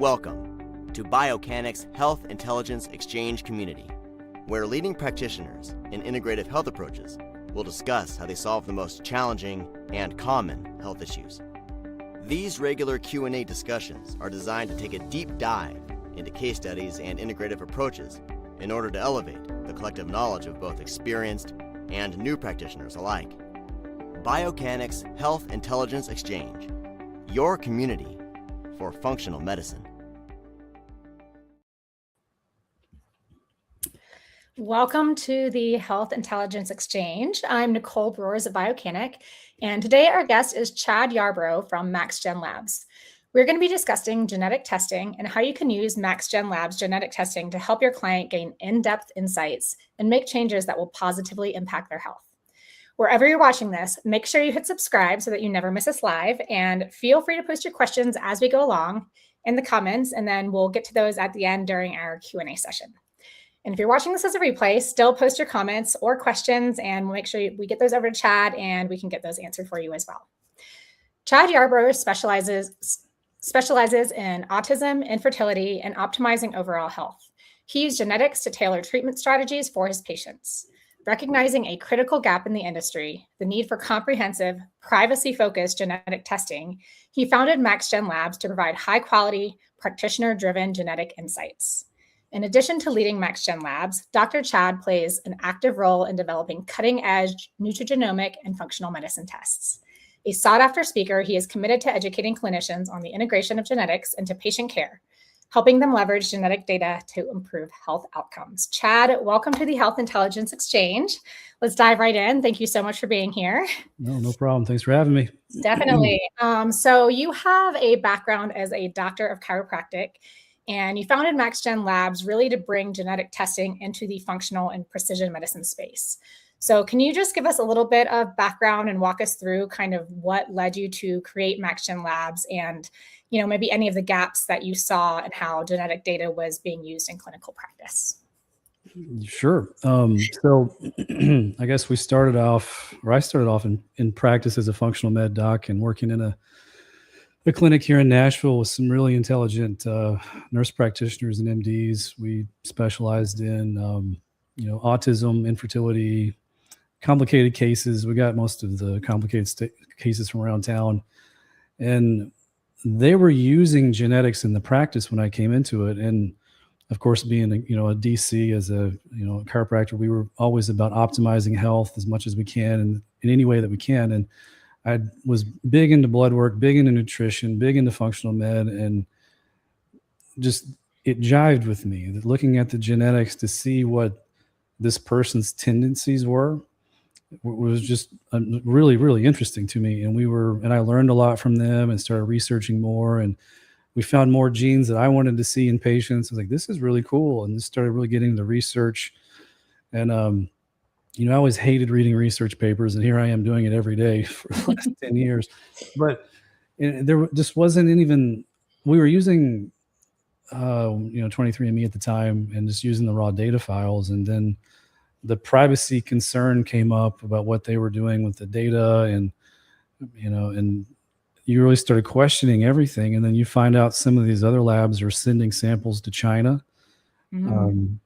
Welcome to Biocanics Health Intelligence Exchange Community, where leading practitioners in integrative health approaches will discuss how they solve the most challenging and common health issues. These regular Q&A discussions are designed to take a deep dive into case studies and integrative approaches in order to elevate the collective knowledge of both experienced and new practitioners alike. Biocanics Health Intelligence Exchange, your community for functional medicine. Welcome to the Health Intelligence Exchange. I'm Nicole Brewers at Biocanic, and today our guest is Chad Yarbrough from MaxGen Labs. We're going to be discussing genetic testing and how you can use MaxGen Labs genetic testing to help your client gain in-depth insights and make changes that will positively impact their health. Wherever you're watching this, make sure you hit subscribe so that you never miss us live, and feel free to post your questions as we go along in the comments, and then we'll get to those at the end during our Q&A session. And if you're watching this as a replay, still post your comments or questions, and we'll make sure we get those over to Chad and we can get those answered for you as well. Chad Yarbrough specializes in autism, infertility, and optimizing overall health. He used genetics to tailor treatment strategies for his patients. Recognizing a critical gap in the industry, the need for comprehensive, privacy-focused genetic testing, he founded MaxGen Labs to provide high-quality, practitioner-driven genetic insights. In addition to leading MaxGen Labs, Dr. Chad plays an active role in developing cutting-edge nutrigenomic and functional medicine tests. A sought-after speaker, he is committed to educating clinicians on the integration of genetics into patient care, helping them leverage genetic data to improve health outcomes. Chad, welcome to the Health Intelligence Exchange. Let's dive right in. Thank you so much for being here. No problem. Thanks for having me. Definitely. So you have a background as a doctor of chiropractic, and you founded MaxGen Labs really to bring genetic testing into the functional and precision medicine space. So can you just give us a little bit of background and walk us through kind of what led you to create MaxGen Labs and, maybe any of the gaps that you saw and how genetic data was being used in clinical practice? Sure. So I guess I started off in practice as a functional med doc and working in a clinic here in Nashville with some really intelligent nurse practitioners and MDs. We specialized in, autism, infertility, complicated cases. We got most of the complicated cases from around town, and they were using genetics in the practice when I came into it. And of course, being a DC as a chiropractor, we were always about optimizing health as much as we can and in any way that we can. And I was big into blood work, big into nutrition, big into functional med, and just it jived with me. Looking at the genetics to see what this person's tendencies were was just really, really interesting to me. And I learned a lot from them and started researching more. And we found more genes that I wanted to see in patients. I was like, this is really cool. And just started really getting into research. And, I always hated reading research papers, and here I am doing it every day for the last 10 years. But there just wasn't even, we were using, 23andMe at the time and just using the raw data files. And then the privacy concern came up about what they were doing with the data, and you really started questioning everything. And then you find out some of these other labs are sending samples to China. Mm-hmm.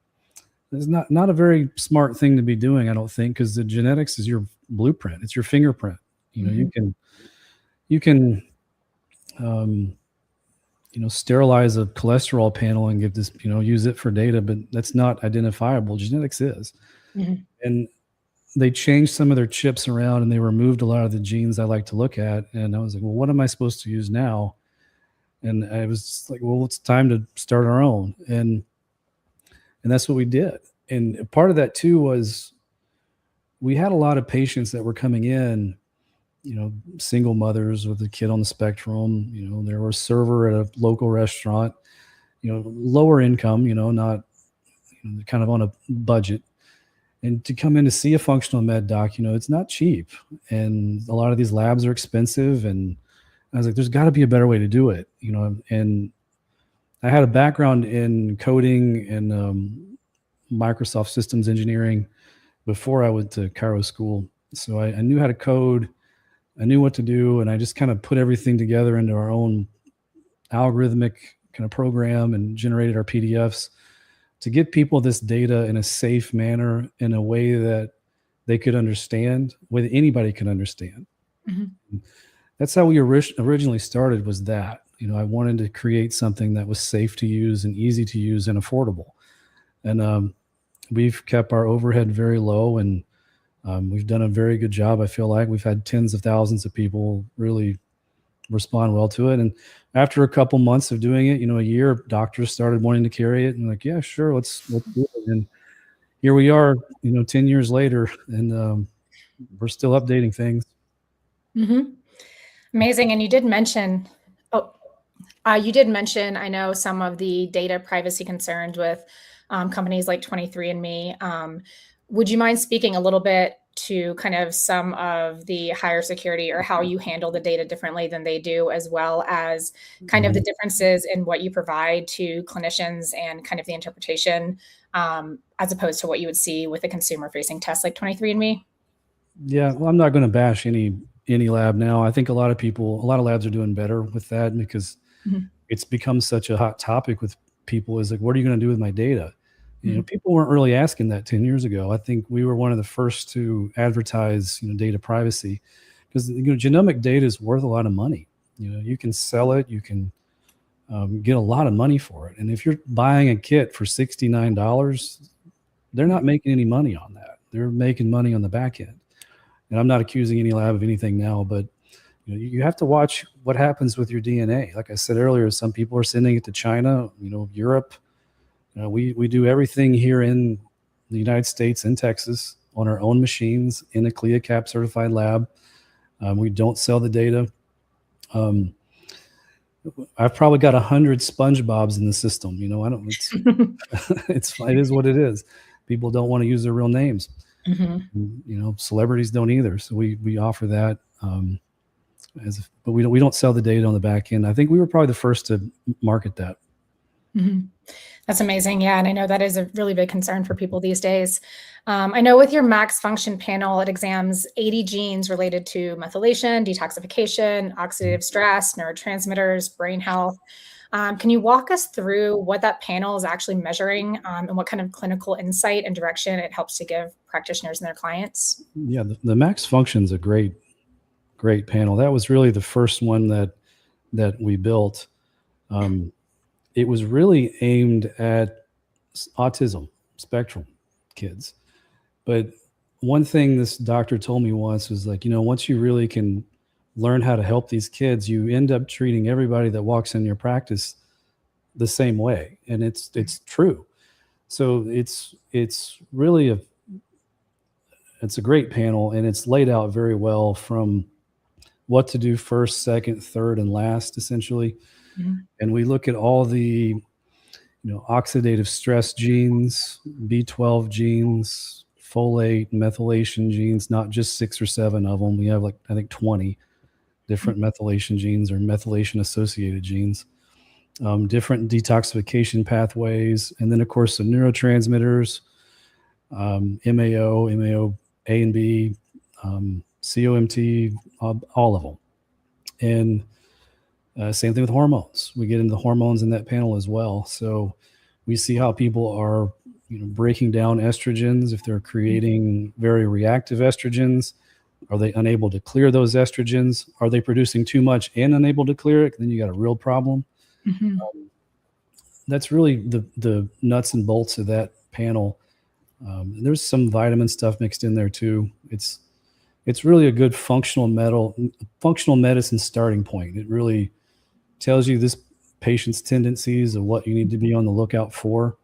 It's not a very smart thing to be doing, I don't think, because the genetics is your blueprint. It's your fingerprint. Mm-hmm. You can sterilize a cholesterol panel and give this, use it for data, but that's not identifiable. Genetics is. Mm-hmm. And they changed some of their chips around and they removed a lot of the genes I like to look at. And I was like, well, what am I supposed to use now? And I was like, well, it's time to start our own. And that's what we did. And part of that too was we had a lot of patients that were coming in, single mothers with a kid on the spectrum. There was a server at a local restaurant, lower income, not kind of on a budget. And to come in to see a functional med doc, it's not cheap. And a lot of these labs are expensive. And I was like, there's got to be a better way to do it, and I had a background in coding and Microsoft systems engineering before I went to chiro school. So I knew how to code. I knew what to do. And I just kind of put everything together into our own algorithmic kind of program and generated our PDFs to give people this data in a safe manner, in a way that they could understand, with anybody can understand. Mm-hmm. That's how we originally started, was that, I wanted to create something that was safe to use and easy to use and affordable. And we've kept our overhead very low, and we've done a very good job. I feel like we've had tens of thousands of people really respond well to it. And after a couple months of doing it, a year, doctors started wanting to carry it, and like, yeah, sure, let's do it. And here we are, 10 years later, and we're still updating things. Mm-hmm. Amazing. And you did mention, I know, some of the data privacy concerns with companies like 23andMe. Would you mind speaking a little bit to kind of some of the higher security, or how you handle the data differently than they do, as well as kind of the differences in what you provide to clinicians and kind of the interpretation, as opposed to what you would see with a consumer-facing test like 23andMe? Yeah, well, I'm not going to bash any lab now. I think a lot of labs are doing better with that, because it's become such a hot topic with people, is like, what are you going to do with my data? People weren't really asking that 10 years ago. I think we were one of the first to advertise, data privacy, because, genomic data is worth a lot of money. You can sell it, you can get a lot of money for it. And if you're buying a kit for $69, they're not making any money on that. They're making money on the back end. And I'm not accusing any lab of anything now, but you have to watch what happens with your DNA. Like I said earlier, some people are sending it to China, Europe. We do everything here in the United States, in Texas, on our own machines, in a CLIA-CAP certified lab. We don't sell the data. I've probably got 100 SpongeBobs in the system. I don't. It is what it is. People don't want to use their real names. Celebrities don't either. So we offer that, but we don't sell the data on the back end. I think we were probably the first to market that. That's amazing. Yeah. And I know that is a really big concern for people these days. I know with your Max Function panel, it examines 80 genes related to methylation, detoxification, oxidative stress, neurotransmitters, brain health. Can you walk us through what that panel is actually measuring, and what kind of clinical insight and direction it helps to give practitioners and their clients? Yeah, the Max Function is a great panel. That was really the first one that we built. It was really aimed at autism spectrum kids. But one thing this doctor told me once was like, once you really can learn how to help these kids, you end up treating everybody that walks in your practice the same way. And it's true. So it's really it's a great panel, and it's laid out very well, from what to do first, second, third, and last, essentially. And we look at all the, oxidative stress genes, B12 genes, folate, methylation genes, not just 6 or 7 of them. We have I think 20 different methylation genes, or methylation associated genes, different detoxification pathways. And then of course the neurotransmitters, MAO A and B, COMT, all of them. And same thing with hormones. We get into the hormones in that panel as well. So we see how people are, breaking down estrogens. If they're creating very reactive estrogens, are they unable to clear those estrogens? Are they producing too much and unable to clear it? Then you got a real problem. That's really the nuts and bolts of that panel. There's some vitamin stuff mixed in there too. It's really a good functional medicine starting point. It really tells you this patient's tendencies of what you need to be on the lookout for,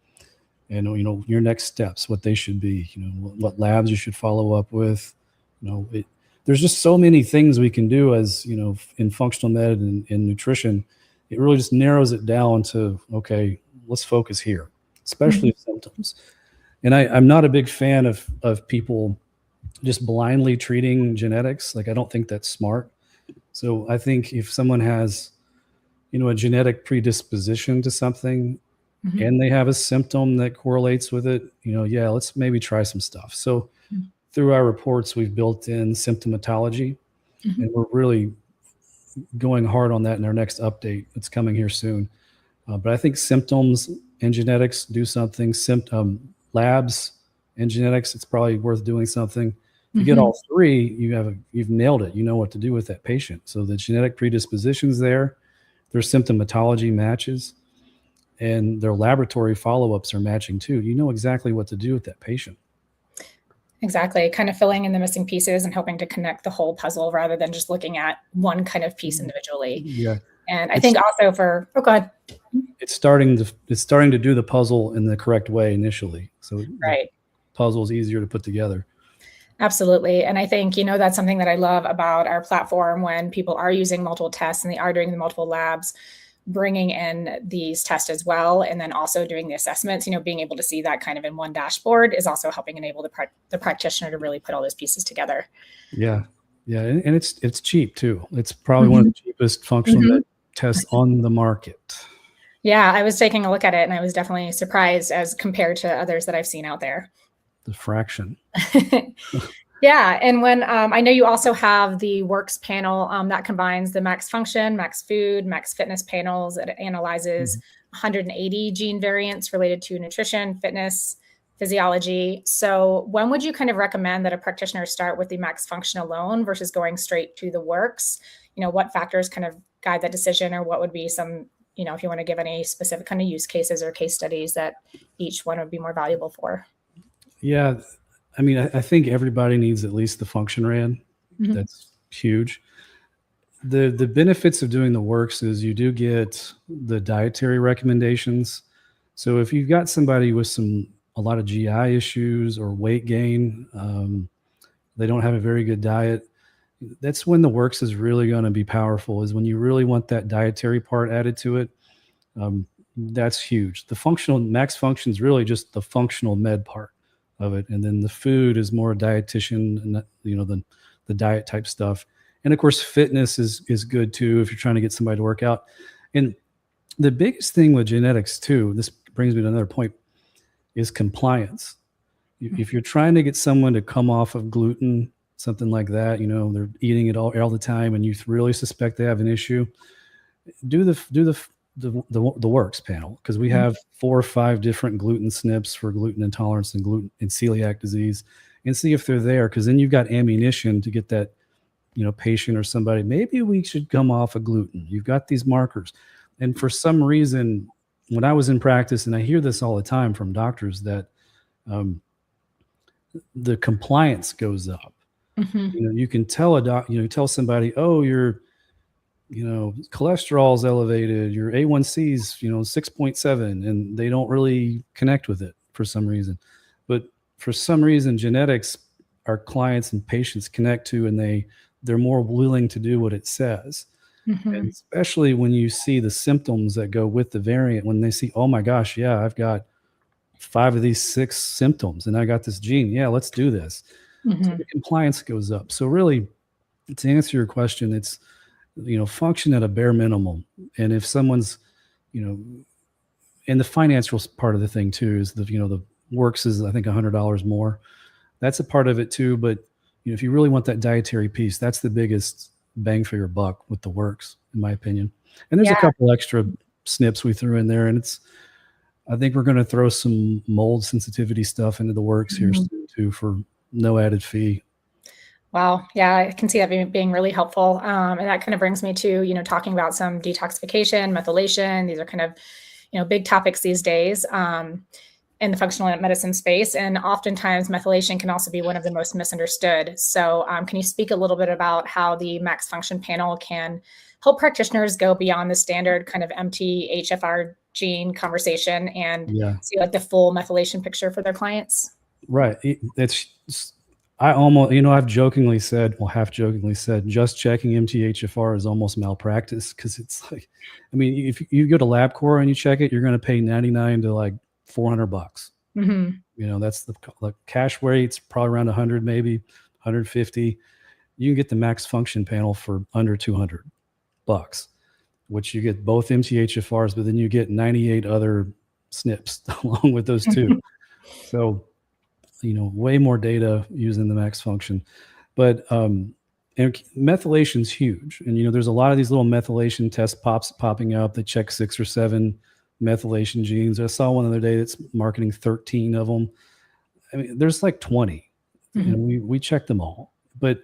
and your next steps, what they should be, what labs you should follow up with. There's just so many things we can do as in functional med and nutrition. It really just narrows it down to, okay, let's focus here, especially symptoms. And I'm not a big fan of people just blindly treating genetics. I don't think that's smart. So I think if someone has, a genetic predisposition to something, and they have a symptom that correlates with it, let's maybe try some stuff. So through our reports, we've built in symptomatology, and we're really going hard on that in our next update that's coming here soon. But I think symptoms and genetics do something. Labs and genetics, it's probably worth doing something. If you get all three, you've nailed it. You know what to do with that patient. So the genetic predisposition's there, their symptomatology matches, and their laboratory follow-ups are matching too. You know exactly what to do with that patient. Exactly. Kind of filling in the missing pieces and hoping to connect the whole puzzle rather than just looking at one kind of piece individually. Yeah. And I think also go ahead. It's starting to do the puzzle in the correct way initially. So right. The puzzle is easier to put together. Absolutely. And I think, that's something that I love about our platform when people are using multiple tests and they are doing the multiple labs, bringing in these tests as well, and then also doing the assessments, being able to see that kind of in one dashboard is also helping enable the practitioner to really put all those pieces together. Yeah. Yeah. And it's cheap too. It's probably one of the cheapest functional med tests on the market. Yeah. I was taking a look at it and I was definitely surprised as compared to others that I've seen out there. The fraction. Yeah. And when I know you also have the works panel that combines the max function, max food, max fitness panels. It analyzes 180 gene variants related to nutrition, fitness, physiology. So when would you kind of recommend that a practitioner start with the max function alone versus going straight to the works? What factors kind of guide that decision, or what would be some, if you want to give any specific kind of use cases or case studies that each one would be more valuable for? Yeah. I mean, I think everybody needs at least the function rad. That's huge. The benefits of doing the works is you do get the dietary recommendations. So if you've got somebody with a lot of GI issues or weight gain, they don't have a very good diet, that's when the works is really going to be powerful, is when you really want that dietary part added to it. That's huge. The functional max function is really just the functional med part of it, and then the food is more dietitian and the diet type stuff. And of course fitness is good too if you're trying to get somebody to work out. And the biggest thing with genetics too, this brings me to another point, is compliance. If you're trying to get someone to come off of gluten, something like that, they're eating it all the time and you really suspect they have an issue, do the works panel, because we have 4 or 5 different gluten SNPs for gluten intolerance and gluten and celiac disease, and see if they're there, because then you've got ammunition to get that patient or somebody, maybe we should come off of gluten. You've got these markers. And for some reason, when I was in practice, and I hear this all the time from doctors, that the compliance goes up. You can tell tell somebody, oh, your cholesterol's elevated, your A1C's, 6.7, and they don't really connect with it for some reason. But for some reason, genetics, our clients and patients connect to, and they're more willing to do what it says. And especially when you see the symptoms that go with the variant, when they see, oh my gosh, yeah, I've got 5 of these 6 symptoms and I got this gene. Yeah, let's do this. So the compliance goes up. So really, to answer your question, it's, function at a bare minimum. And if someone's, and the financial part of the thing too is the works is, I think, $100 more. That's a part of it too. But if you really want that dietary piece, that's the biggest bang for your buck with the works, in my opinion. And there's a couple extra SNPs we threw in there, and I think we're going to throw some mold sensitivity stuff into the works here soon too, for no added fee. Wow. Yeah, I can see that being really helpful. And that kind of brings me to, talking about some detoxification, methylation. These are kind of, big topics these days in the functional medicine space. And oftentimes methylation can also be one of the most misunderstood. So can you speak a little bit about how the max function panel can help practitioners go beyond the standard kind of MT-HFR gene conversation and see like the full methylation picture for their clients? Right. I almost, I've jokingly said, half jokingly said, just checking MTHFR is almost malpractice, because it's like, if you go to LabCorp and you check it, you're going to pay $99 to like $400. That's the cash rate's probably around 100, maybe 150. You can get the max function panel for under $200, which you get both MTHFRs, but then you get 98 other SNPs along with those two. So, way more data using the max function. But and methylation's huge. And, there's a lot of these little methylation tests popping up that check 6 or 7 methylation genes. I saw one the other day that's marketing 13 of them. I mean, there's like 20. And we checked them all. But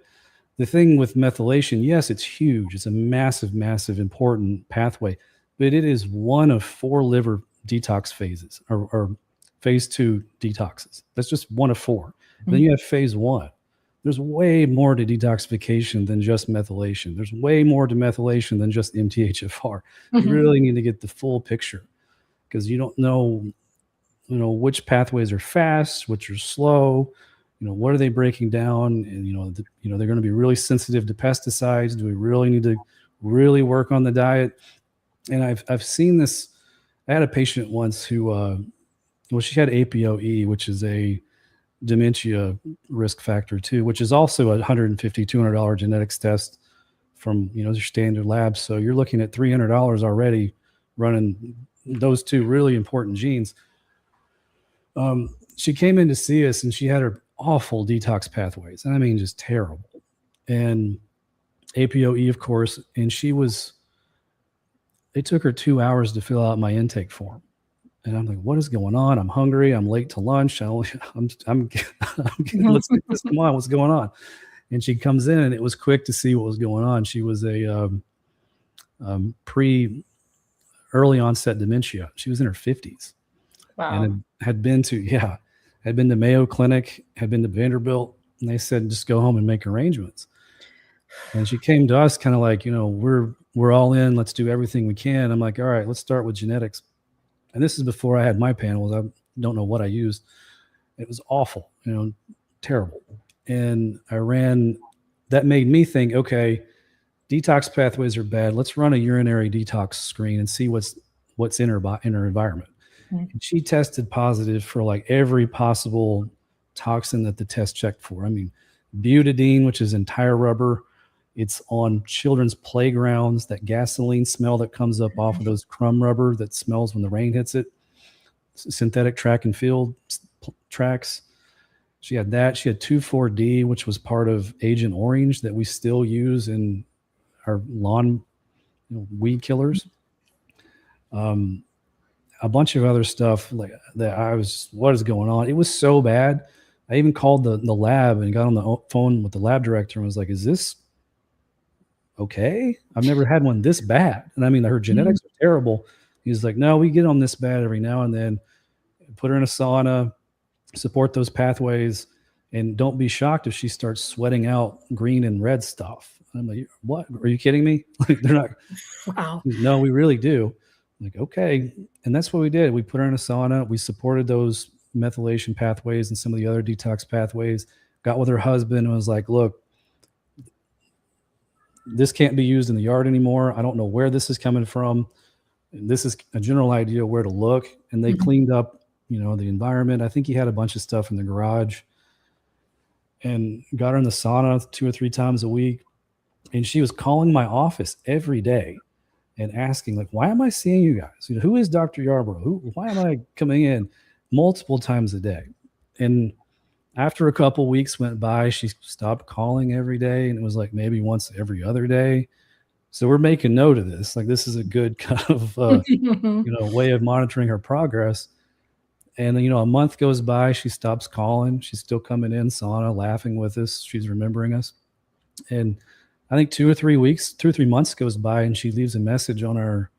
the thing with methylation, yes, it's huge. It's a massive, massive, important pathway. But it is one of 4 liver detox phases or phase 2 detoxes. That's just one of 4. Then you have phase 1. There's way more to detoxification than just methylation. There's way more to methylation than just MTHFR. You really need to get the full picture, because you don't know, which pathways are fast, which are slow, what are they breaking down? And, they're going to be really sensitive to pesticides. Do we really need to really work on the diet? And I've seen this. I had a patient once who, she had APOE, which is a dementia risk factor too, which is also a $150, $200 genetics test from, your standard labs. So you're looking at $300 already running those 2 really important genes. She came in to see us and she had her awful detox pathways. And I mean, just terrible. And APOE, of course. And it took her 2 hours to fill out my intake form. And I'm like, what is going on? I'm hungry. I'm late to lunch. I'm let's get this. Come on, what's going on? And she comes in, and it was quick to see what was going on. She was a early onset dementia. She was in her 50s. Wow. And had been to Mayo Clinic, had been to Vanderbilt, and they said, just go home and make arrangements. And she came to us kind of like, we're all in. Let's do everything we can. I'm like, all right, let's start with genetics. And this is before I had my panels. I don't know what I used. It was awful, terrible. And that made me think, okay, detox pathways are bad. Let's run a urinary detox screen and see what's in her environment. And she tested positive for like every possible toxin that the test checked for. I mean, butadiene, which is in tire rubber. It's on children's playgrounds, that gasoline smell that comes up off of those crumb rubber that smells when the rain hits it. Synthetic track and field tracks. She had that. She had 2,4-D, which was part of Agent Orange that we still use in our lawn weed killers. A bunch of other stuff like that. What is going on? It was so bad. I even called the lab and got on the phone with the lab director and was like, is this okay? I've never had one this bad. And I mean, her genetics are terrible. He's like, no, we get on this bad every now and then. Put her in a sauna, support those pathways, and don't be shocked if she starts sweating out green and red stuff. I'm like, what? Are you kidding me? Like, they're not. Wow. No, we really do. I'm like, okay. And that's what we did. We put her in a sauna. We supported those methylation pathways and some of the other detox pathways. Got with her husband and was like, look, this can't be used in the yard anymore. I don't know where this is coming from. And this is a general idea of where to look. And they cleaned up, the environment. I think he had a bunch of stuff in the garage and got her in the sauna 2 or 3 times a week. And she was calling my office every day and asking, like, why am I seeing you guys? Who is Dr. Yarbrough? Why am I coming in multiple times a day? And after a couple of weeks went by, she stopped calling every day, and it was like maybe once every other day. So we're making note of this. Like, this is a good kind of way of monitoring her progress. And a month goes by, she stops calling. She's still coming in sauna, laughing with us. She's remembering us. And I think 2 or 3 months goes by, and she leaves a message on our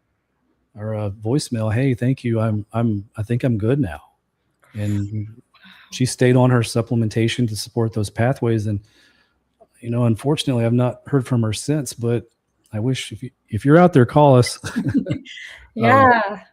voicemail. Hey, thank you. I think I'm good now. And she stayed on her supplementation to support those pathways. And, unfortunately, I've not heard from her since, but I wish if you're out there, call us. Yeah.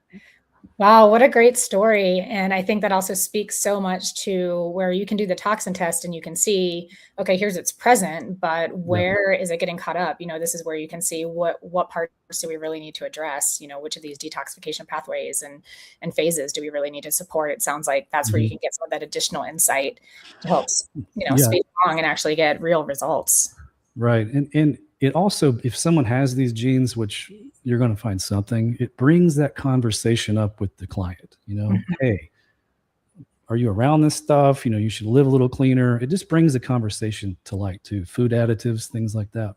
Wow, what a great story. And I think that also speaks so much to where you can do the toxin test and you can see, okay, here's its present, but where is it getting caught up? This is where you can see what parts do we really need to address, which of these detoxification pathways and phases do we really need to support? It sounds like that's where you can get some of that additional insight to help, stay strong and actually get real results. Right. And it also, if someone has these genes, which you're going to find something, it brings that conversation up with the client, hey, are you around this stuff? You should live a little cleaner. It just brings the conversation to light too. Food additives, things like that.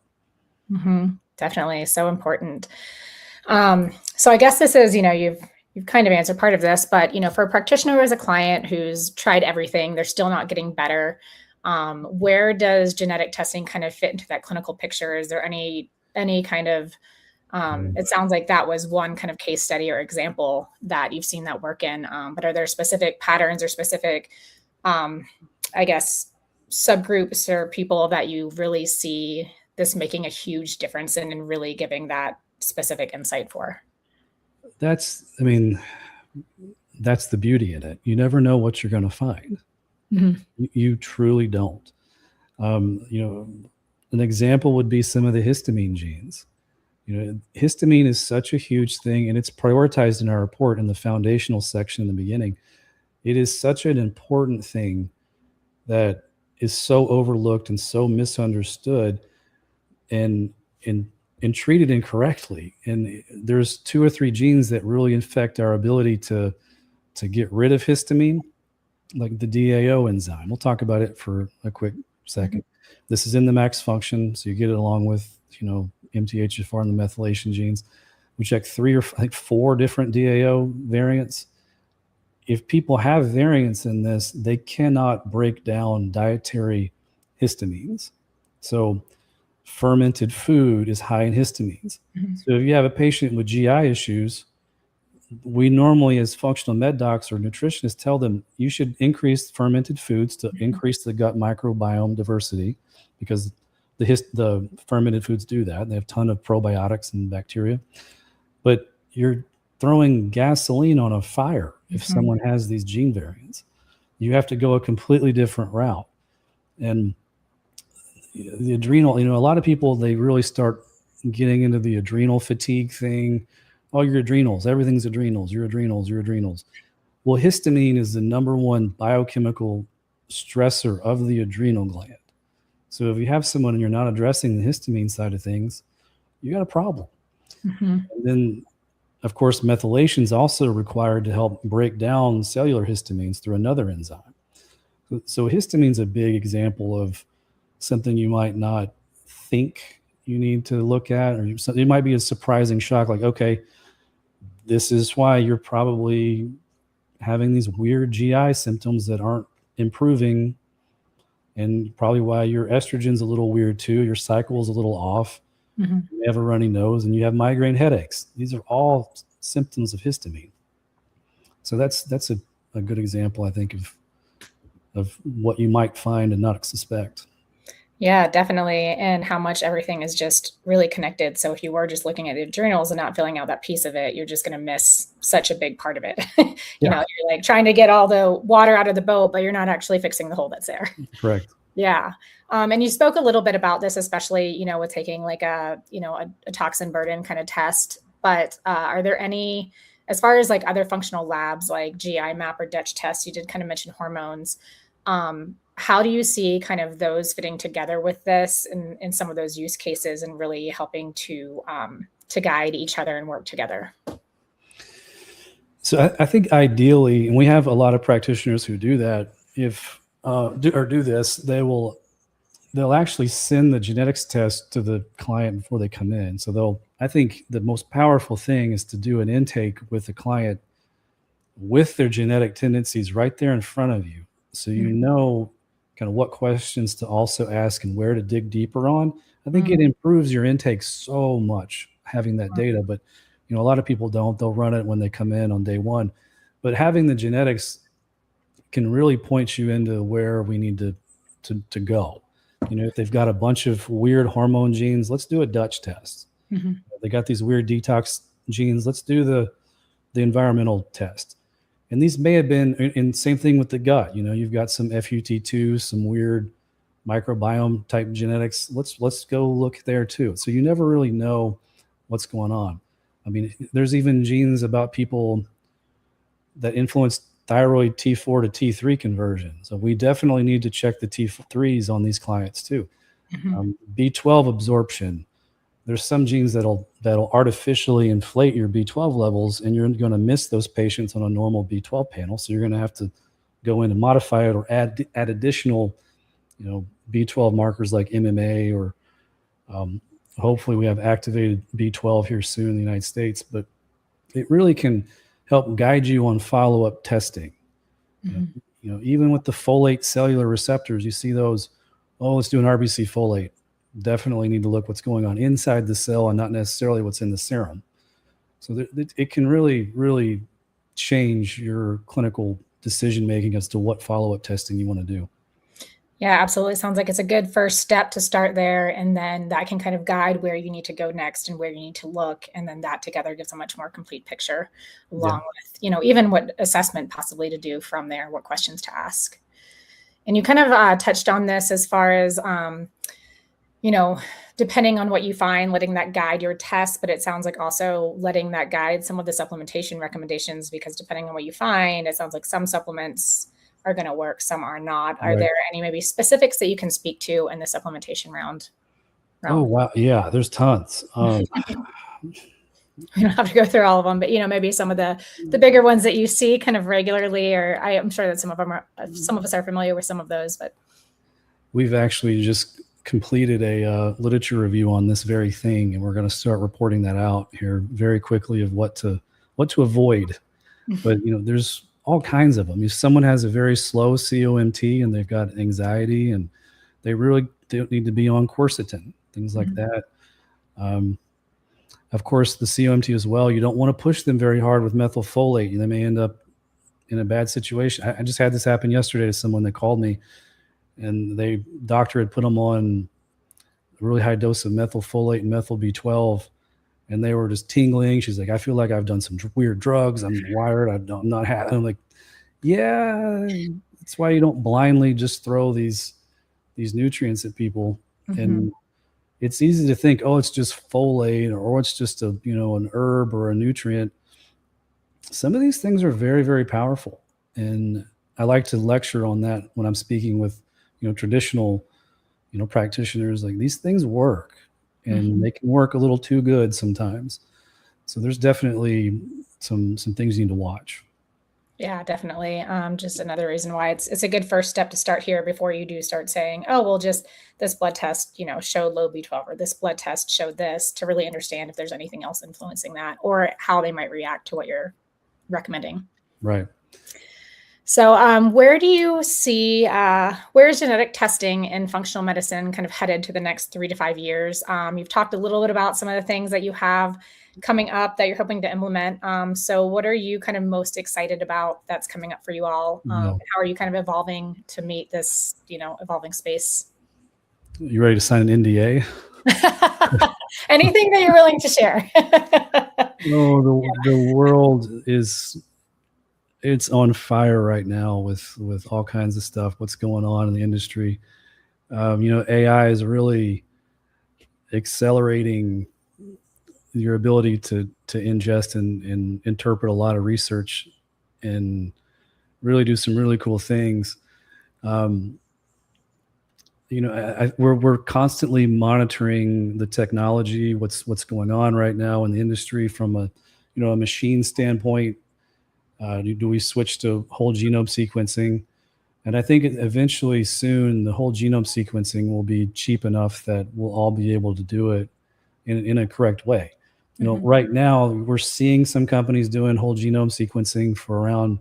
Definitely. So important. So I guess this is, you've you've kind of answered part of this, but, for a practitioner who has a client who's tried everything, they're still not getting better. Where does genetic testing kind of fit into that clinical picture? Is there any kind of, it sounds like that was one kind of case study or example that you've seen that work in, but are there specific patterns or specific, I guess, subgroups or people that you really see this making a huge difference in and really giving that specific insight for? That's the beauty in it. You never know what you're going to find. Mm-hmm. You truly don't. An example would be some of the histamine genes. Histamine is such a huge thing, and it's prioritized in our report in the foundational section in the beginning. It is such an important thing that is so overlooked and so misunderstood and treated incorrectly. And there's 2 or 3 genes that really affect our ability to get rid of histamine, like the DAO enzyme. We'll talk about it for a quick second. This is in the max function, so you get it along with, MTHFR and the methylation genes. We check 3 or 4 different DAO variants. If people have variants in this, they cannot break down dietary histamines. So fermented food is high in histamines. Mm-hmm. So if you have a patient with GI issues, we normally, as functional med docs or nutritionists, tell them you should increase fermented foods to increase the gut microbiome diversity, because the fermented foods do that. They have a ton of probiotics and bacteria. But you're throwing gasoline on a fire if someone has these gene variants. You have to go a completely different route. And the adrenal, a lot of people, they really start getting into the adrenal fatigue thing. Oh, your adrenals, everything's adrenals, your adrenals. Well, histamine is the number one biochemical stressor of the adrenal gland. So if you have someone and you're not addressing the histamine side of things, you got a problem. Mm-hmm. And then, of course, methylation is also required to help break down cellular histamines through another enzyme. So histamine is a big example of something you might not think you need to look at, or it might be a surprising shock, like, okay, this is why you're probably having these weird GI symptoms that aren't improving, and probably why your estrogen's a little weird too, your cycle is a little off, you have a runny nose, and you have migraine headaches. These are all symptoms of histamine. So that's a good example, I think, of what you might find and not suspect. Yeah, definitely. And how much everything is just really connected. So if you were just looking at the adrenals and not filling out that piece of it, you're just going to miss such a big part of it. You're like trying to get all the water out of the boat, but you're not actually fixing the hole that's there. Correct. Yeah. And you spoke a little bit about this, especially, with taking like a toxin burden kind of test. But are there any, as far as like other functional labs like GI map or Dutch test, you did kind of mention hormones. How do you see kind of those fitting together with this in some of those use cases and really helping to guide each other and work together? So I think ideally, and we have a lot of practitioners who do that, do this, they'll actually send the genetics test to the client before they come in. So I think the most powerful thing is to do an intake with the client with their genetic tendencies right there in front of you. So you know kind of what questions to also ask and where to dig deeper on. I think it improves your intake so much having that data, but a lot of people don't. They'll run it when they come in on day one. But having the genetics can really point you into where we need to go. If they've got a bunch of weird hormone genes, let's do a Dutch test. They got these weird detox genes, let's do the environmental test. And these may have been, and same thing with the gut. You've got some FUT2, some weird microbiome type genetics. Let's go look there too. So you never really know what's going on. I mean, there's even genes about people that influence thyroid T4 to T3 conversion. So we definitely need to check the T3s on these clients too. B12 absorption. There's some genes that'll artificially inflate your B12 levels, and you're going to miss those patients on a normal B12 panel. So you're going to have to go in and modify it or add additional, B12 markers like MMA, or hopefully we have activated B12 here soon in the United States. But it really can help guide you on follow-up testing. Mhm. Even with the folate cellular receptors, you see those, oh, let's do an RBC folate. Definitely need to look what's going on inside the cell and not necessarily what's in the serum. So it can really, really change your clinical decision-making as to what follow-up testing you want to do. Yeah, absolutely. Sounds like it's a good first step to start there. And then that can kind of guide where you need to go next and where you need to look. And then that together gives a much more complete picture, along with, even what assessment possibly to do from there, what questions to ask. And you kind of touched on this as far as, depending on what you find, letting that guide your test, but it sounds like also letting that guide some of the supplementation recommendations, because depending on what you find, it sounds like some supplements are going to work, some are not. Are there any maybe specifics that you can speak to in the supplementation round? Oh, wow. Yeah, there's tons. We don't have to go through all of them, but maybe some of the bigger ones that you see kind of regularly, or I'm sure that some of us are familiar with some of those, but we've actually just completed a literature review on this very thing, and we're going to start reporting that out here very quickly of what to avoid. But there's all kinds of them. If someone has a very slow COMT and they've got anxiety, and they really don't need to be on quercetin, things like that. Of course, the COMT as well, you don't want to push them very hard with methylfolate. They may end up in a bad situation. I just had this happen yesterday to someone that called me, and doctor had put them on a really high dose of methylfolate and methyl B12, and they were just tingling. She's like, I feel like I've done some weird drugs. I'm wired. I'm not happy. I'm like, yeah, that's why you don't blindly just throw these nutrients at people. And it's easy to think, oh, it's just folate, or it's just an herb or a nutrient. Some of these things are very, very powerful. And I like to lecture on that when I'm speaking with, traditional, practitioners. Like, these things work, and they can work a little too good sometimes. So there's definitely some things you need to watch. Yeah, definitely. Just another reason why it's a good first step to start here before you do start saying, oh, well, just this blood test, showed low B12, or this blood test showed this, to really understand if there's anything else influencing that, or how they might react to what you're recommending. Right. So where do you see, where's genetic testing in functional medicine kind of headed to the next 3 to 5 years? You've talked a little bit about some of the things that you have coming up that you're hoping to implement. So what are you kind of most excited about that's coming up for you all? How are you kind of evolving to meet this, evolving space? You ready to sign an NDA? Anything that you're willing to share. The world it's on fire right now with all kinds of stuff, what's going on in the industry. AI is really accelerating your ability to ingest and interpret a lot of research and really do some really cool things. We're constantly monitoring the technology, what's going on right now in the industry from a machine standpoint. Do we switch to whole genome sequencing? And I think eventually soon the whole genome sequencing will be cheap enough that we'll all be able to do it in a correct way. Right now we're seeing some companies doing whole genome sequencing for around,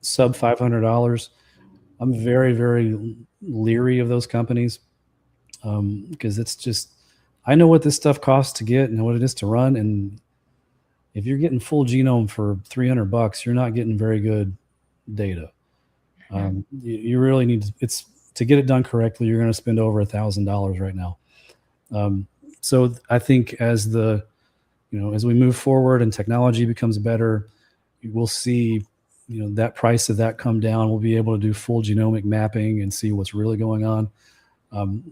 sub $500. I'm very, very leery of those companies because it's just, I know what this stuff costs to get and what it is to run. And if you're getting full genome for $300, you're not getting very good data. You really need to get it done correctly. You're going to spend over $1,000 right now. So I think as as we move forward and technology becomes better, we'll see, that price of that come down. We'll be able to do full genomic mapping and see what's really going on.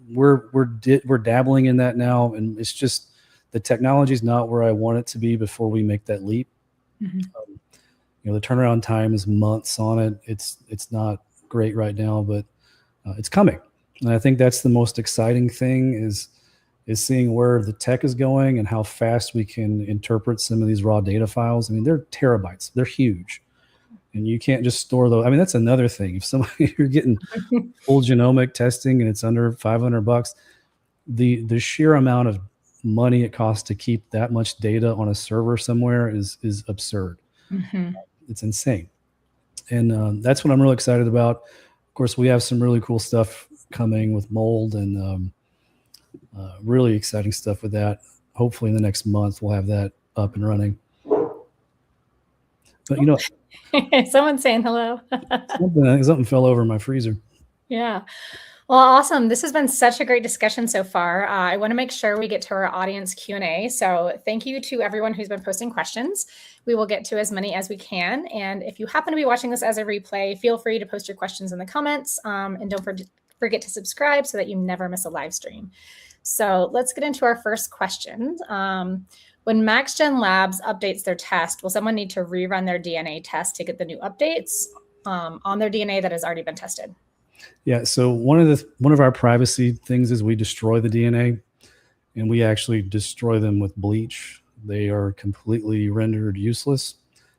We're dabbling in that now, and it's just the technology is not where I want it to be before we make that leap. The turnaround time is months on it. It's not great right now, but it's coming. And I think that's the most exciting thing is seeing where the tech is going and how fast we can interpret some of these raw data files. I mean, they're terabytes. They're huge. And you can't just store those. I mean, that's another thing. If you're getting full genomic testing and it's under $500, the sheer amount of money it costs to keep that much data on a server somewhere is absurd. It's insane. And that's what I'm really excited about. Of course, we have some really cool stuff coming with mold and really exciting stuff with that. Hopefully in the next month, we'll have that up and running. But, you know, someone's saying hello. something fell over my freezer. Yeah. Well, awesome. This has been such a great discussion so far. I want to make sure we get to our audience Q&A. So thank you to everyone who's been posting questions. We will get to as many as we can. And if you happen to be watching this as a replay, feel free to post your questions in the comments. And don't forget to subscribe so that you never miss a live stream. So let's get into our first question. When MaxGen Labs updates their test, will someone need to rerun their DNA test to get the new updates on their DNA that has already been tested? Yeah. So one of our privacy things is we destroy the DNA, and we actually destroy them with bleach. They are completely rendered useless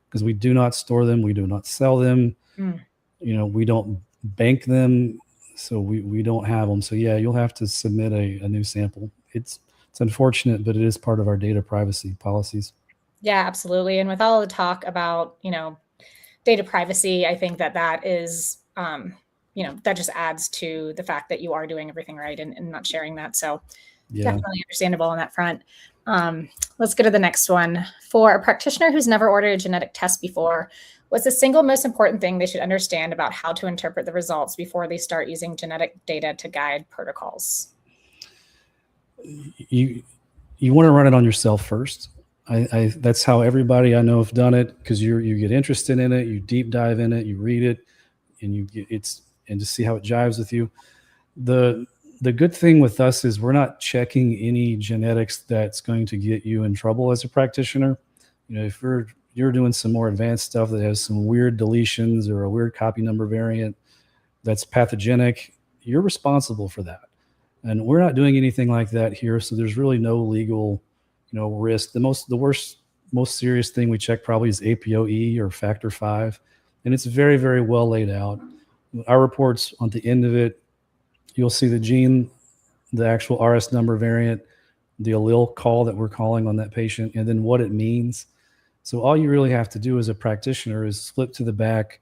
because we do not store them. We do not sell them. You know, we don't bank them. So we don't have them. So yeah, you'll have to submit a new sample. It's unfortunate, but it is part of our data privacy policies. Yeah, absolutely. And with all the talk about, you know, data privacy, I think that is, you know, that just adds to the fact that you are doing everything right and not sharing that. So yeah, definitely understandable on that front. Let's go to the next one. For a practitioner who's never ordered a genetic test before, what's the single most important thing they should understand about how to interpret the results before they start using genetic data to guide protocols? You want to run it on yourself first. That's how everybody I know have done it, because you get interested in it, you deep dive in it, you read it, and and to see how it jives with you. The good thing with us is we're not checking any genetics that's going to get you in trouble as a practitioner. You know, if you're doing some more advanced stuff that has some weird deletions or a weird copy number variant that's pathogenic, you're responsible for that. And we're not doing anything like that here. So there's really no legal, you know, risk. The worst, most serious thing we check probably is APOE or factor 5. And it's very, very well laid out. Our reports, on the end of it, you'll see the gene, the actual RS number variant, the allele call that we're calling on that patient, and then what it means. So all you really have to do as a practitioner is flip to the back,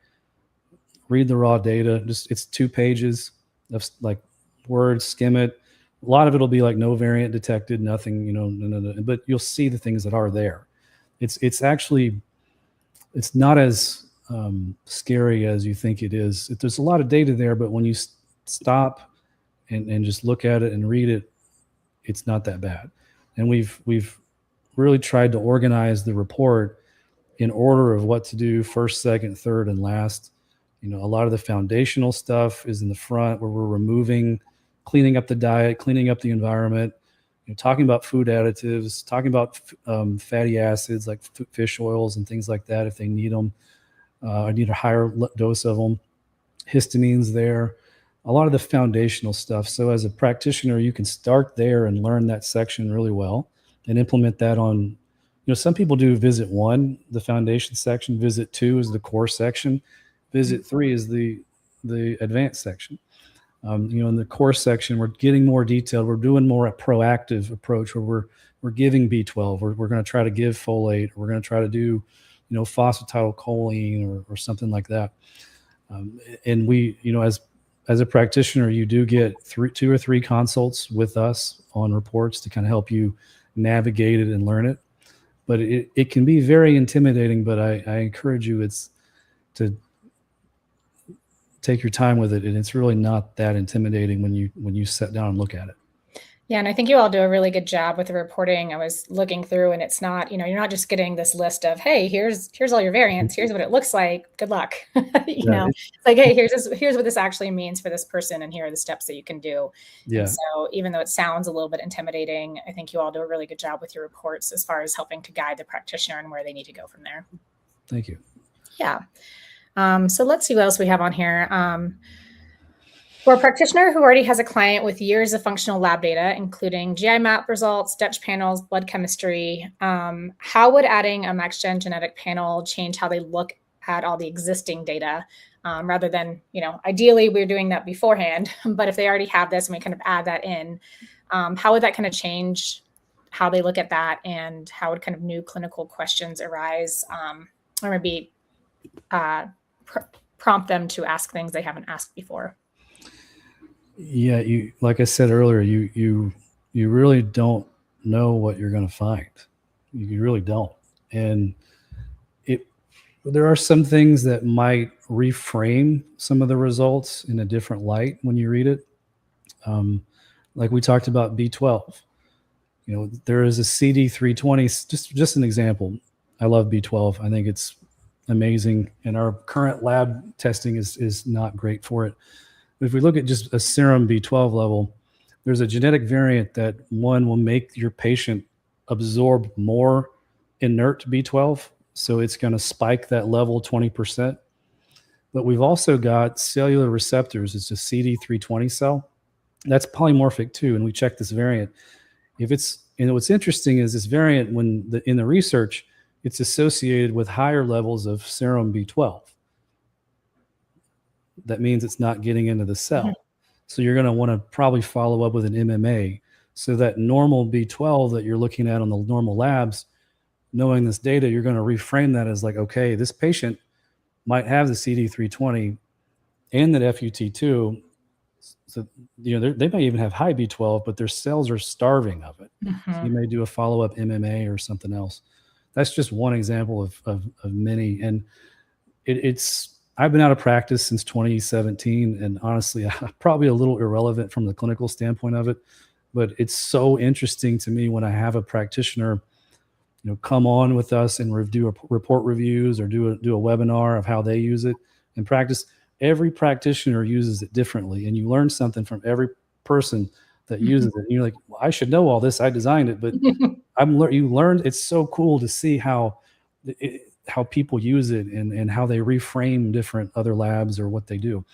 read the raw data. It's 2 pages of like words, skim it. A lot of it'll be like no variant detected, nothing, you know, no, but you'll see the things that are there. It's actually, it's not as scary as you think it is. There's a lot of data there, but when you stop and just look at it and read it, it's not that bad. And we've really tried to organize the report in order of what to do first, second, third, and last. You know, a lot of the foundational stuff is in the front, where we're cleaning up the diet, cleaning up the environment, you know, talking about food additives, talking about fatty acids like fish oils and things like that if they need them. I need a higher dose of them. Histamines there, a lot of the foundational stuff. So as a practitioner, you can start there and learn that section really well and implement that on, you know, some people do visit 1, the foundation section, visit 2 is the core section, visit 3 is the advanced section. You know, in the core section, we're getting more detailed. We're doing more a proactive approach where we're giving B12. We're going to try to give folate. We're going to try to do, you know, phosphatidylcholine or something like that. And we, you know, as a practitioner, you do get 2 or 3 consults with us on reports to kind of help you navigate it and learn it. But it can be very intimidating, but I encourage you to take your time with it. And it's really not that intimidating when you sit down and look at it. Yeah, and I think you all do a really good job with the reporting. I was looking through, and it's not, you know, you're not just getting this list of, hey, here's all your variants, here's what it looks like, good luck. You know, it's like, hey, here's what this actually means for this person, and here are the steps that you can do. Yeah. And so even though it sounds a little bit intimidating, I think you all do a really good job with your reports as far as helping to guide the practitioner and where they need to go from there. Thank you. Yeah. So let's see what else we have on here. For a practitioner who already has a client with years of functional lab data, including GI map results, Dutch panels, blood chemistry, how would adding a MaxGen genetic panel change how they look at all the existing data, rather than, you know, ideally we're doing that beforehand, but if they already have this and we kind of add that in, how would that kind of change how they look at that, and how would kind of new clinical questions arise or maybe prompt them to ask things they haven't asked before? Yeah, like I said earlier, you really don't know what you're going to find. You really don't. And there are some things that might reframe some of the results in a different light when you read it. Like we talked about B12. There is a CD320, just an example. I love B12. I think it's amazing. And our current lab testing is not great for it. But if we look at just a serum B12 level, there's a genetic variant that one will make your patient absorb more inert B12. So it's going to spike that level 20%. But we've also got cellular receptors. It's a CD320 cell. That's polymorphic too. And we checked this variant. What's interesting is this variant, in the research, it's associated with higher levels of serum B12. That means it's not getting into the cell. So you're going to want to probably follow up with an MMA. So that normal B12 that you're looking at on the normal labs, knowing this data, you're going to reframe that as like, okay, this patient might have the CD320 and that FUT2. So, they may even have high B12, but their cells are starving of it. So you may do a follow-up MMA or something else. That's just one example of many. And I've been out of practice since 2017. And honestly, I'm probably a little irrelevant from the clinical standpoint of it, but it's so interesting to me when I have a practitioner come on with us and do report reviews or do a webinar of how they use it in practice. Every practitioner uses it differently, and you learn something from every person that uses it. And you're like, well, I should know all this. I designed it, but you learned. It's so cool to see how people use it and how they reframe different other labs or what they do.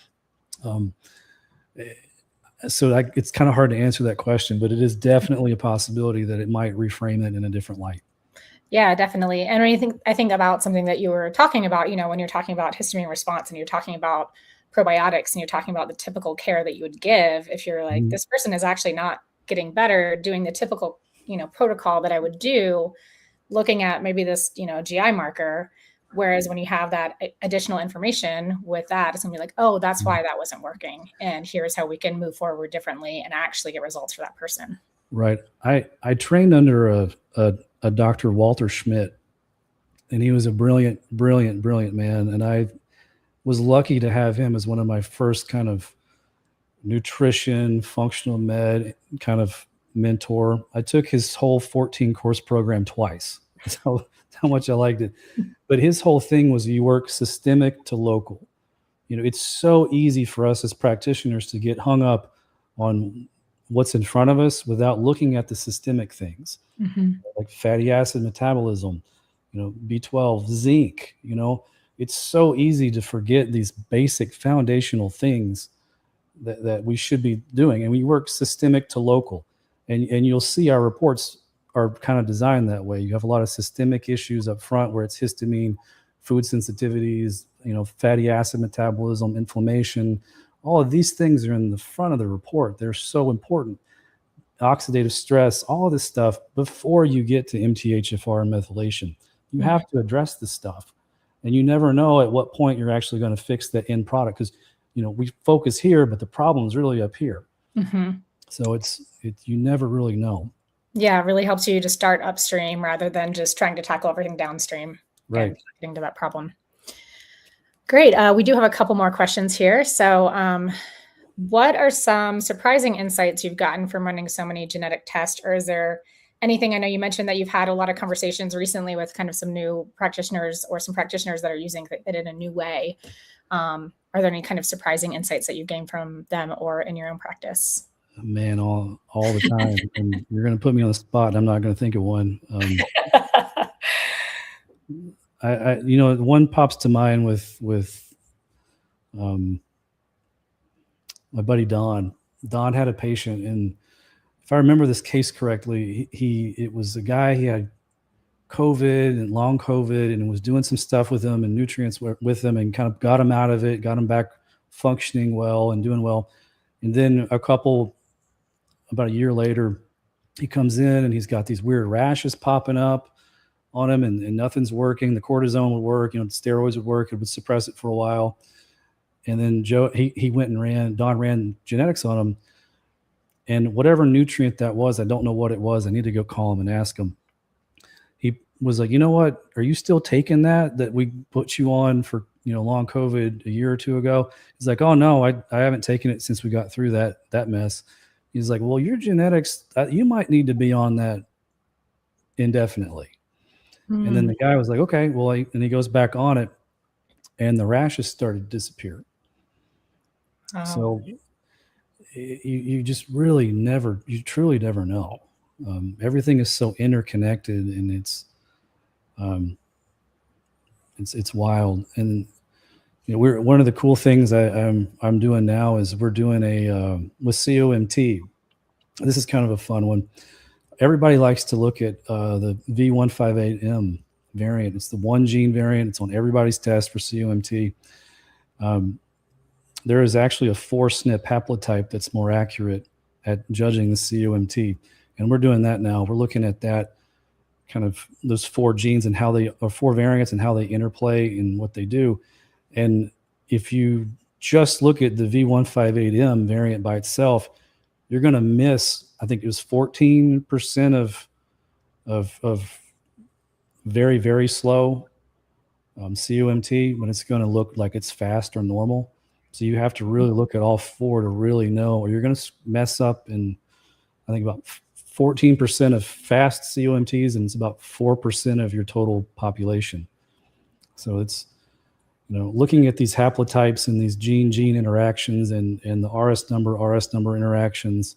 So it's kind of hard to answer that question, but it is definitely a possibility that it might reframe it in a different light. Yeah, definitely. And I think about something that you were talking about, when you're talking about histamine response and you're talking about probiotics and you're talking about the typical care that you would give, if you're like, this person is actually not getting better doing the typical, protocol that I would do, looking at maybe this, GI marker. Whereas when you have that additional information with that, it's gonna be like, oh, that's why that wasn't working. And here's how we can move forward differently and actually get results for that person. Right. I trained under a Dr. Walter Schmidt, and he was a brilliant man. And I was lucky to have him as one of my first kind of nutrition, functional med kind of mentor. I took his whole 14 course program twice. That's how much I liked it. But his whole thing was you work systemic to local. It's so easy for us as practitioners to get hung up on what's in front of us without looking at the systemic things, like fatty acid metabolism, B12, zinc. It's so easy to forget these basic foundational things that we should be doing. And we work systemic to local, and you'll see our reports are kind of designed that way. You have a lot of systemic issues up front where it's histamine, food sensitivities, fatty acid metabolism, inflammation. All of these things are in the front of the report. They're so important. Oxidative stress, all of this stuff before you get to MTHFR and methylation. You have to address this stuff. And you never know at what point you're actually going to fix the end product, because we focus here, but the problem is really up here. So you never really know. Yeah, it really helps you to start upstream rather than just trying to tackle everything downstream. Right. And getting to that problem. Great. We do have a couple more questions here. So what are some surprising insights you've gotten from running so many genetic tests? Or is there anything, I know you mentioned that you've had a lot of conversations recently with kind of some new practititioners or some practitioners that are using it in a new way. Are there any kind of surprising insights that you've gained from them or in your own practice? Man, all the time. And you're going to put me on the spot. I'm not going to think of one. One pops to mind with my buddy Don. Don had a patient, and if I remember this case correctly, it was a guy, he had COVID and long COVID and was doing some stuff with him and nutrients with him and kind of got him out of it, got him back functioning well and doing well. And then about a year later, he comes in and he's got these weird rashes popping up. on him and nothing's working. The cortisone would work, the steroids would work. It would suppress it for a while. And then he went and Don ran genetics on him. And whatever nutrient that was, I don't know what it was. I need to go call him and ask him. He was like, you know what? Are you still taking that we put you on for, long COVID a year or two ago? He's like, oh no, I haven't taken it since we got through that mess. He's like, well, your genetics, you might need to be on that indefinitely. And then the guy was like, okay, well, and he goes back on it and the rashes started to disappear. Oh. So you just really truly never know. Everything is so interconnected, and it's wild. And we're one of the cool things I'm doing now is we're doing with COMT. This is kind of a fun one. Everybody likes to look at the V158M variant. It's the one gene variant. It's on everybody's test for COMT. There is actually a 4 SNP haplotype that's more accurate at judging the COMT. And we're doing that now. We're looking at that kind of those 4 genes and or 4 variants and how they interplay and what they do. And if you just look at the V158M variant by itself, you're going to miss, I think it was 14% of very, very slow COMT, but it's going to look like it's fast or normal. So you have to really look at all 4 to really know, or you're going to mess up in, I think, about 14% of fast COMTs, and it's about 4% of your total population. So it's, looking at these haplotypes and these gene interactions and the RS number interactions,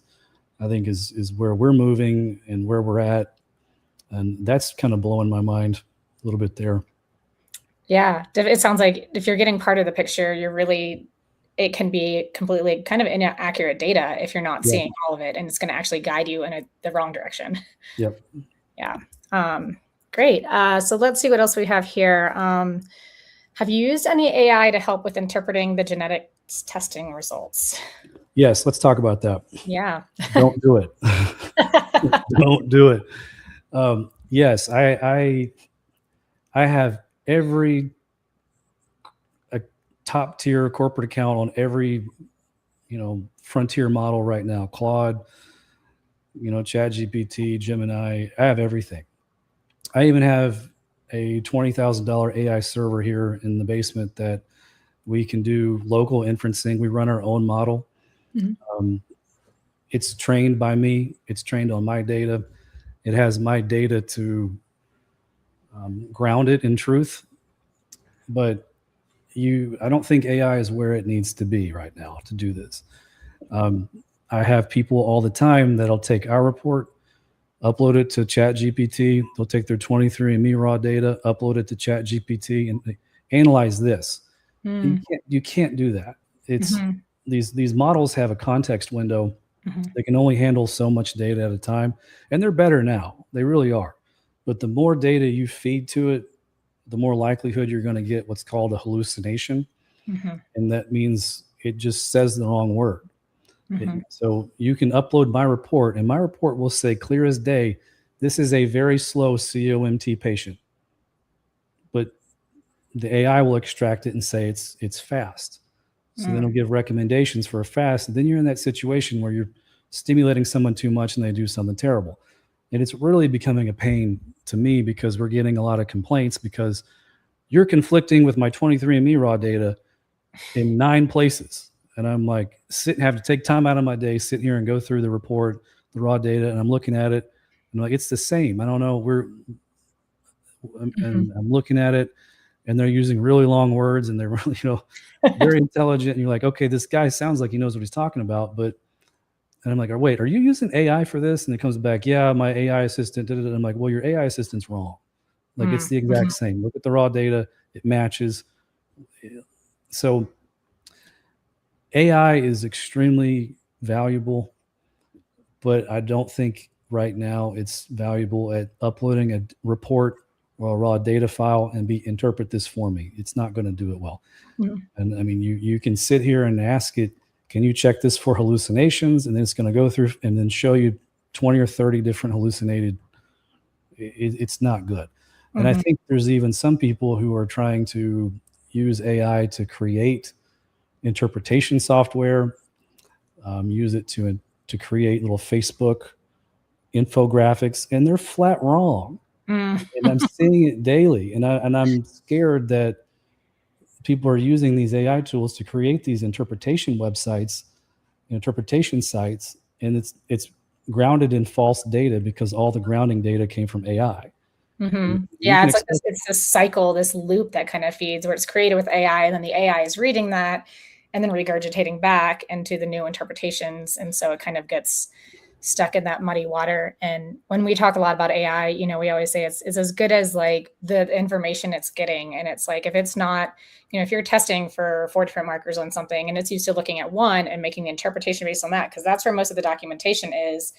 I think is where we're moving and where we're at. And that's kind of blowing my mind a little bit there. Yeah. It sounds like if you're getting part of the picture, it can be completely kind of inaccurate data if you're not seeing all of it, and it's going to actually guide you in the wrong direction. Yep. Yeah. Great. So let's see what else we have here. Have you used any AI to help with interpreting the genetics testing results? Yes. Let's talk about that. Yeah. Don't do it. Don't do it. Yes. I have every top tier corporate account on every, frontier model right now. Claude, Chad GPT, Gemini. I have everything. I even have a $20,000 AI server here in the basement that we can do local inferencing. We run our own model. Mm-hmm. It's trained by me. It's trained on my data. It has my data to ground it in truth. But I don't think AI is where it needs to be right now to do this. I have people all the time that'll take our report, upload it to Chat GPT. They'll take their 23andMe raw data, upload it to Chat GPT, and analyze this. You can't do that. It's these models have a context window. They can only handle so much data at a time, and they're better now. They really are. But the more data you feed to it, the more likelihood you're going to get what's called a hallucination. And that means it just says the wrong word. So you can upload my report, and my report will say clear as day, this is a very slow COMT patient. But the AI will extract it and say it's fast. So then it'll give recommendations for a fast. And then you're in that situation where you're stimulating someone too much and they do something terrible. And it's really becoming a pain to me because we're getting a lot of complaints because you're conflicting with my 23andMe raw data in 9 places. And I'm like, have to take time out of my day, sit here and go through the report, the raw data, and I'm looking at it. I'm like, it's the same. I don't know. And I'm looking at it, and they're using really long words, and they're really, very intelligent. And you're like, okay, this guy sounds like he knows what he's talking about, and I'm like, wait, are you using AI for this? And it comes back, yeah, my AI assistant did it. I'm like, well, your AI assistant's wrong. Like it's the exact same. Look at the raw data; it matches. So AI is extremely valuable, but I don't think right now it's valuable at uploading a report or a raw data file and interpret this for me. It's not going to do it well. And I mean, you can sit here and ask it, can you check this for hallucinations? And then it's going to go through and then show you 20 or 30 different hallucinated. It's not good. And I think there's even some people who are trying to use AI to create interpretation software, use it to create little Facebook infographics, and they're flat wrong. And I'm seeing it daily, and I'm scared that people are using these AI tools to create these interpretation websites, interpretation sites, and it's grounded in false data because all the grounding data came from AI. Yeah, it's like this cycle, this loop that kind of feeds, where it's created with AI, and then the AI is reading that and then regurgitating back into the new interpretations, and so it kind of gets stuck in that muddy water. And when we talk a lot about AI, we always say it's as good as like the information it's getting. And it's like, if it's not, if you're testing for 4 different markers on something and it's used to looking at one and making the interpretation based on that, because that's where most of the documentation is,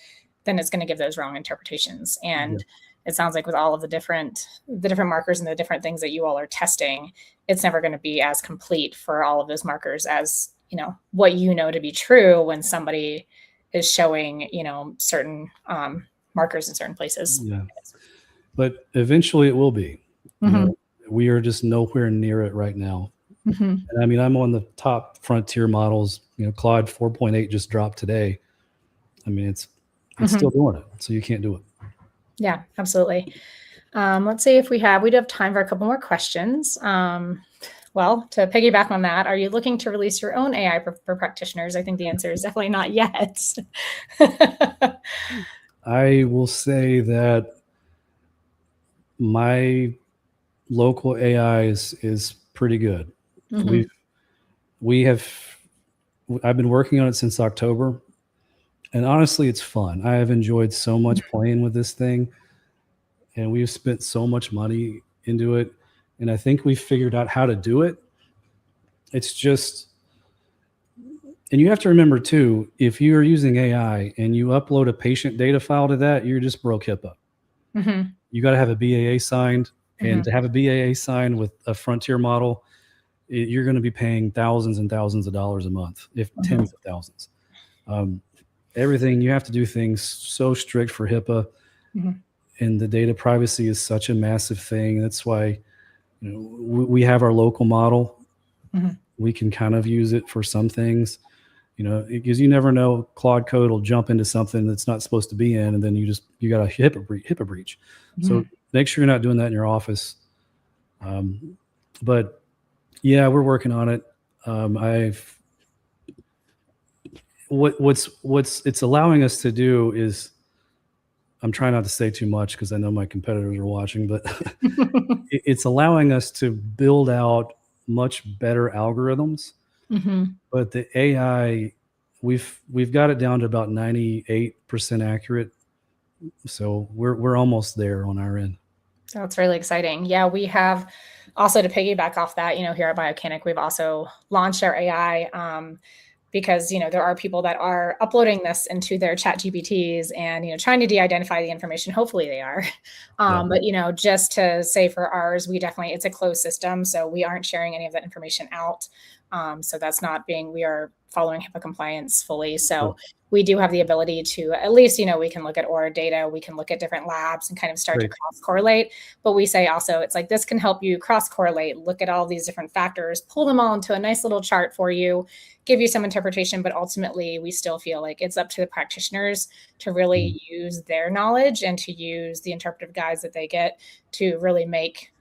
then it's going to give those wrong interpretations. And it sounds like with all of the different markers and the different things that you all are testing, it's never going to be as complete for all of those markers as, what to be true when somebody is showing, certain markers in certain places. Yeah. But eventually it will be. We are just nowhere near it right now. And I mean, I'm on the top frontier models. Claude 4.8 just dropped today. I mean, it's still doing it. So you can't do it. Yeah, absolutely. Let's see if we do have time for a couple more questions. Well, to piggyback on that, are you looking to release your own AI for practitioners? I think the answer is definitely not yet. I will say that my local AI is pretty good. I've been working on it since October, and honestly, it's fun. I have enjoyed so much playing with this thing, and we've spent so much money into it. And I think we've figured out how to do it. It's just, and you have to remember too, if you are using AI and you upload a patient data file to that, you're just broke HIPAA. You got to have a BAA signed, and to have a BAA signed with a frontier model, you're going to be paying thousands and thousands of dollars a month, if tens of thousands. Everything, you have to do things so strict for HIPAA, and the data privacy is such a massive thing. That's why we have our local model. We can kind of use it for some things, because you never know, Claude code will jump into something that's not supposed to be in, and then you got a HIPAA breach. So make sure you're not doing that in your office. But yeah, we're working on it. What's it's allowing us to do is, I'm trying not to say too much because I know my competitors are watching, but it's allowing us to build out much better algorithms. But the AI, we've got it down to about 98% accurate. So we're almost there on our end. That's really exciting. Yeah, we have also, to piggyback off that, here at Biocanic, we've also launched our AI because, there are people that are uploading this into their chat GPTs and, trying to de-identify the information. Hopefully they are. But, just to say for ours, it's a closed system. So we aren't sharing any of that information out. So that's we are following HIPAA compliance fully. So we do have the ability to, at least, we can look at ORA data, we can look at different labs and kind of start to cross correlate. But we say also, it's like, this can help you cross correlate, look at all these different factors, pull them all into a nice little chart for you, give you some interpretation. But ultimately, we still feel like it's up to the practitioners to really use their knowledge and to use the interpretive guides that they get to really make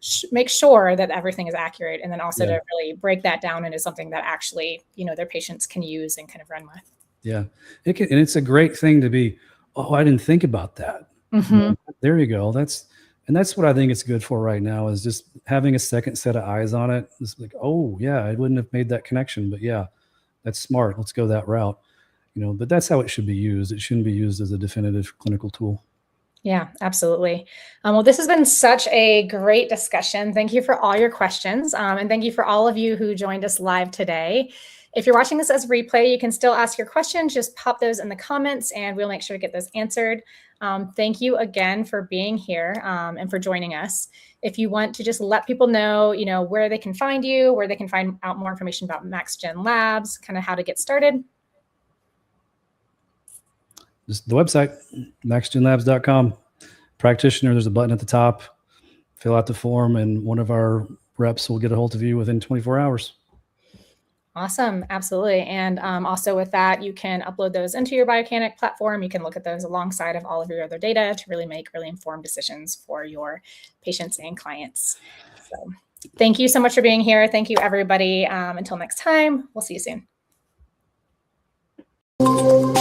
sure that everything is accurate. And then also to really break that down into something that actually, their patients can use and kind of run with. Yeah. And it's a great thing to be, I didn't think about that. There you go. That's what I think it's good for right now, is just having a second set of eyes on it. It's like, oh yeah, I wouldn't have made that connection, but yeah, that's smart. Let's go that route. But that's how it should be used. It shouldn't be used as a definitive clinical tool. Yeah, absolutely. Well, this has been such a great discussion. Thank you for all your questions. And thank you for all of you who joined us live today. If you're watching this as a replay, you can still ask your questions. Just pop those in the comments and we'll make sure to get those answered. Thank you again for being here and for joining us. If you want to just let people know, where they can find you, where they can find out more information about MaxGen Labs, kind of how to get started. Just the website, maxgenlabs.com. Practitioner, there's a button at the top. fill out the form, and one of our reps will get a hold of you within 24 hours. Awesome. Absolutely. And also with that, you can upload those into your Biocanic platform. You can look at those alongside of all of your other data to really make really informed decisions for your patients and clients. So thank you so much for being here. Thank you, everybody. Until next time, we'll see you soon.